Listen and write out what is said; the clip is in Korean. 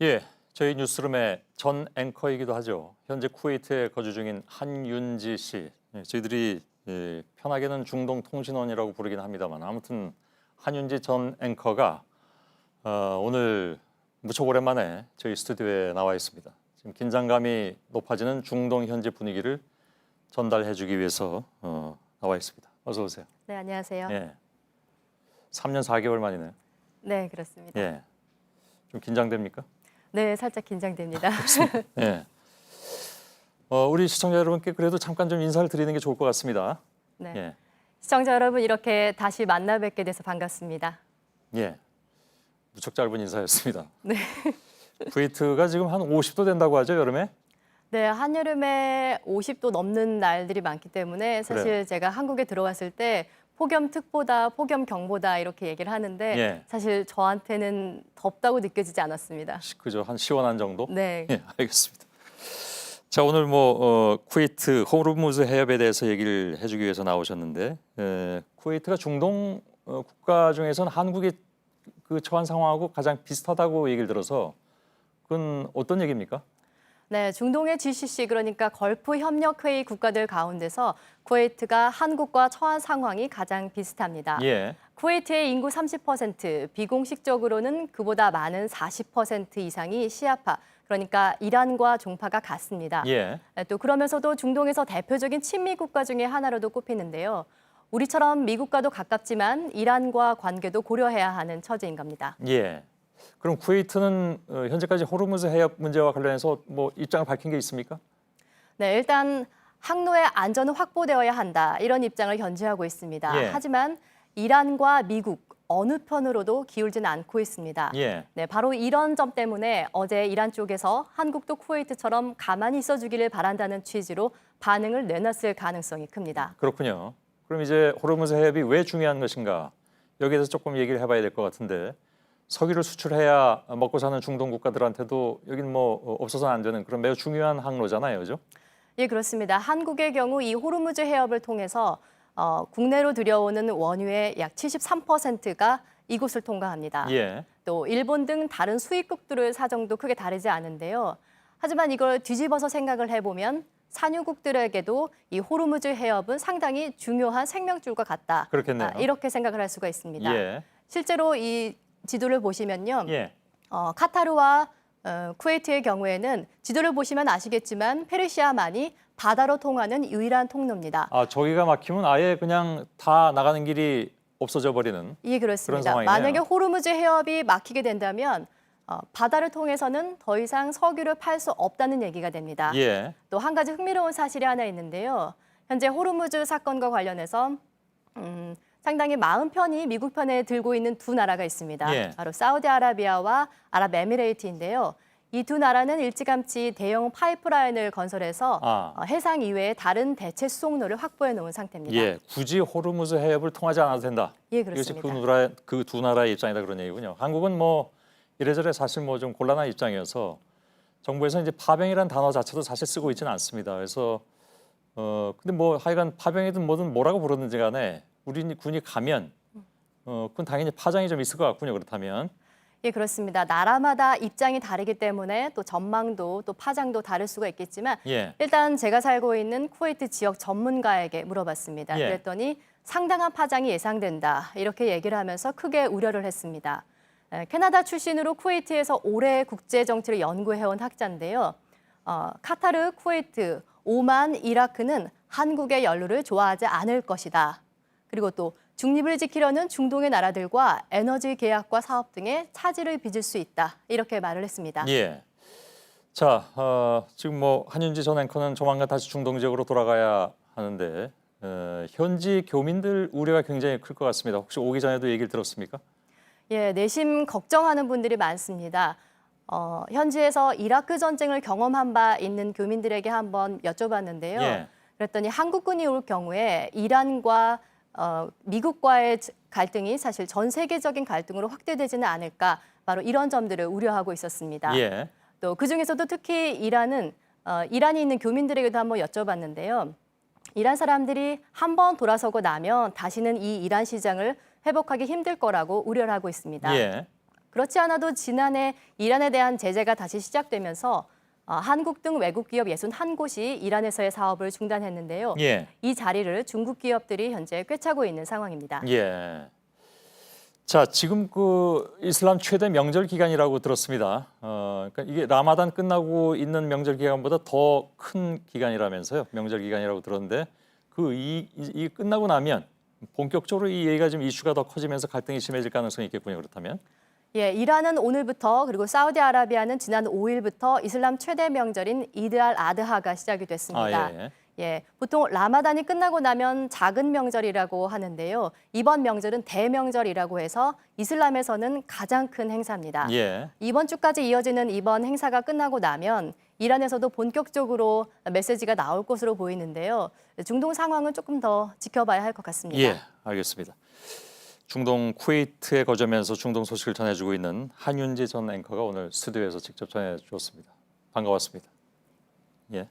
예, 저희 뉴스룸의 전 앵커이기도 하죠. 현재 쿠웨이트에 거주 중인 한윤지 씨. 저희들이 편하게는 중동 통신원이라고 부르긴 합니다만 아무튼 한윤지 전 앵커가 오늘 무척 오랜만에 저희 스튜디오에 나와 있습니다. 지금 긴장감이 높아지는 중동 현지 분위기를 전달해주기 위해서 나와 있습니다. 어서 오세요. 네, 안녕하세요. 예, 3년 4개월 만이네요. 네, 그렇습니다. 예, 좀 긴장됩니까? 네, 살짝 긴장됩니다. 예. 우리 시청자 여러분께 그래도 잠깐 좀 인사를 드리는 게 좋을 것 같습니다. 네. 예. 시청자 여러분, 이렇게 다시 만나 뵙게 돼서 반갑습니다. 예. 무척 짧은 인사였습니다. 네. 쿠웨이트가 지금 한 50도 된다고 하죠, 여름에? 네, 한여름에 50도 넘는 날들이 많기 때문에 사실 그래요. 제가 한국에 들어왔을 때 폭염특보다 폭염경보다 이렇게 얘기를 하는데 예. 사실 저한테는 덥다고 느껴지지 않았습니다. 그죠, 한 시원한 정도? 네. 예, 알겠습니다. 자, 오늘 쿠웨이트 호르무즈 해협에 대해서 얘기를 해주기 위해서 나오셨는데 쿠웨이트가 중동 국가 중에서는 한국의 그 처한 상황하고 가장 비슷하다고 얘기를 들어서 그건 어떤 얘기입니까? 네, 중동의 GCC 그러니까 걸프 협력회의 국가들 가운데서 쿠웨이트가 한국과 처한 상황이 가장 비슷합니다. 예. 쿠웨이트의 인구 30%, 비공식적으로는 그보다 많은 40% 이상이 시아파, 그러니까 이란과 종파가 같습니다. 예. 또 그러면서도 중동에서 대표적인 친미 국가 중에 하나로도 꼽히는데요. 우리처럼 미국과도 가깝지만 이란과 관계도 고려해야 하는 처지인 겁니다. 예. 그럼 쿠웨이트는 현재까지 호르무즈 해협 문제와 관련해서 뭐 입장을 밝힌 게 있습니까? 네, 일단 항로의 안전은 확보되어야 한다. 이런 입장을 견지하고 있습니다. 예. 하지만 이란과 미국 어느 편으로도 기울지는 않고 있습니다. 예. 네, 바로 이런 점 때문에 어제 이란 쪽에서 한국도 쿠웨이트처럼 가만히 있어주기를 바란다는 취지로 반응을 내놨을 가능성이 큽니다. 그렇군요. 그럼 이제 호르무즈 해협이 왜 중요한 것인가? 여기에서 조금 얘기를 해봐야 될 것 같은데 석유를 수출해야 먹고 사는 중동 국가들한테도 여기는 뭐 없어서는 안 되는 그런 매우 중요한 항로잖아요, 그죠? 예, 그렇습니다. 한국의 경우 이 호르무즈 해협을 통해서 국내로 들여오는 원유의 약 73%가 이곳을 통과합니다. 예. 또 일본 등 다른 수입국들의 사정도 크게 다르지 않은데요. 하지만 이걸 뒤집어서 생각을 해보면 산유국들에게도 이 호르무즈 해협은 상당히 중요한 생명줄과 같다. 그렇겠네요. 이렇게 생각을 할 수가 있습니다. 예. 실제로 이 지도를 보시면요. 예. 카타르와 쿠웨이트의 경우에는 지도를 보시면 아시겠지만 페르시아만이 바다로 통하는 유일한 통로입니다. 아, 저기가 막히면 아예 그냥 다 나가는 길이 없어져 버리는. 예, 그렇습니다. 그런 상황이네요. 만약에 호르무즈 해협이 막히게 된다면 바다를 통해서는 더 이상 석유를 팔 수 없다는 얘기가 됩니다. 예. 또 한 가지 흥미로운 사실이 하나 있는데요. 현재 호르무즈 사건과 관련해서 상당히 마음 편히 미국 편에 들고 있는 두 나라가 있습니다. 예. 바로 사우디아라비아와 아랍에미레이트인데요. 이 두 나라는 일찌감치 대형 파이프라인을 건설해서 해상 이외에 다른 대체 수송로를 확보해 놓은 상태입니다. 예. 굳이 호르무즈 해협을 통하지 않아도 된다. 예, 이것이 그렇습니다. 그 두 나라의 입장이다 그런 얘기군요. 한국은 뭐 이래저래 사실 뭐 좀 곤란한 입장이어서 정부에서 이제 파병이라는 단어 자체도 사실 쓰고 있지는 않습니다. 그래서 근데 뭐 하여간 파병이든 뭐든 뭐라고 부르든지 간에 우리 군이 가면 그건 당연히 파장이 좀 있을 것 같군요. 그렇다면. 예, 그렇습니다. 나라마다 입장이 다르기 때문에 또 전망도 또 파장도 다를 수가 있겠지만 예. 일단 제가 살고 있는 쿠웨이트 지역 전문가에게 물어봤습니다. 예. 그랬더니 상당한 파장이 예상된다. 이렇게 얘기를 하면서 크게 우려를 했습니다. 캐나다 출신으로 쿠웨이트에서 오래 국제 정치를 연구해온 학자인데요. 카타르, 쿠웨이트, 오만, 이라크는 한국의 연루를 좋아하지 않을 것이다. 그리고 또 중립을 지키려는 중동의 나라들과 에너지 계약과 사업 등에 차질을 빚을 수 있다. 이렇게 말을 했습니다. 예. 자, 지금 뭐 한윤지 전 앵커는 조만간 다시 중동 지역으로 돌아가야 하는데 현지 교민들 우려가 굉장히 클 것 같습니다. 혹시 오기 전에도 얘기를 들었습니까? 예, 내심 걱정하는 분들이 많습니다. 현지에서 이라크 전쟁을 경험한 바 있는 교민들에게 한번 여쭤봤는데요. 예. 그랬더니 한국군이 올 경우에 이란과 미국과의 갈등이 사실 전 세계적인 갈등으로 확대되지는 않을까, 바로 이런 점들을 우려하고 있었습니다. 예. 또 그중에서도 특히 이란이 있는 교민들에게도 한번 여쭤봤는데요. 이란 사람들이 한번 돌아서고 나면 다시는 이 이란 시장을 회복하기 힘들 거라고 우려를 하고 있습니다. 예. 그렇지 않아도 지난해 이란에 대한 제재가 다시 시작되면서 한국 등 외국 기업 61곳이 이란에서의 사업을 중단했는데요. 예. 이 자리를 중국 기업들이 현재 꿰차고 있는 상황입니다. 예. 자, 지금 그 이슬람 최대 명절 기간이라고 들었습니다. 그러니까 이게 라마단 끝나고 있는 명절 기간보다 더 큰 기간이라면서요. 명절 기간이라고 들었는데 이 끝나고 나면 본격적으로 이 얘기가 좀 이슈가 더 커지면서 갈등이 심해질 가능성이 있겠군요. 그렇다면. 예, 이란은 오늘부터 그리고 사우디아라비아는 지난 5일부터 이슬람 최대 명절인 이드 알 아드하가 시작이 됐습니다. 예. 예, 보통 라마단이 끝나고 나면 작은 명절이라고 하는데요. 이번 명절은 대명절이라고 해서 이슬람에서는 가장 큰 행사입니다. 예. 이번 주까지 이어지는 이번 행사가 끝나고 나면 이란에서도 본격적으로 메시지가 나올 것으로 보이는데요. 중동 상황은 조금 더 지켜봐야 할 것 같습니다. 예, 알겠습니다. 중동 쿠웨이트에 거주하면서 중동 소식을 전해주고 있는 한윤지 전 앵커가 오늘 스튜디오에서 직접 전해주었습니다. 반가웠습니다. 예.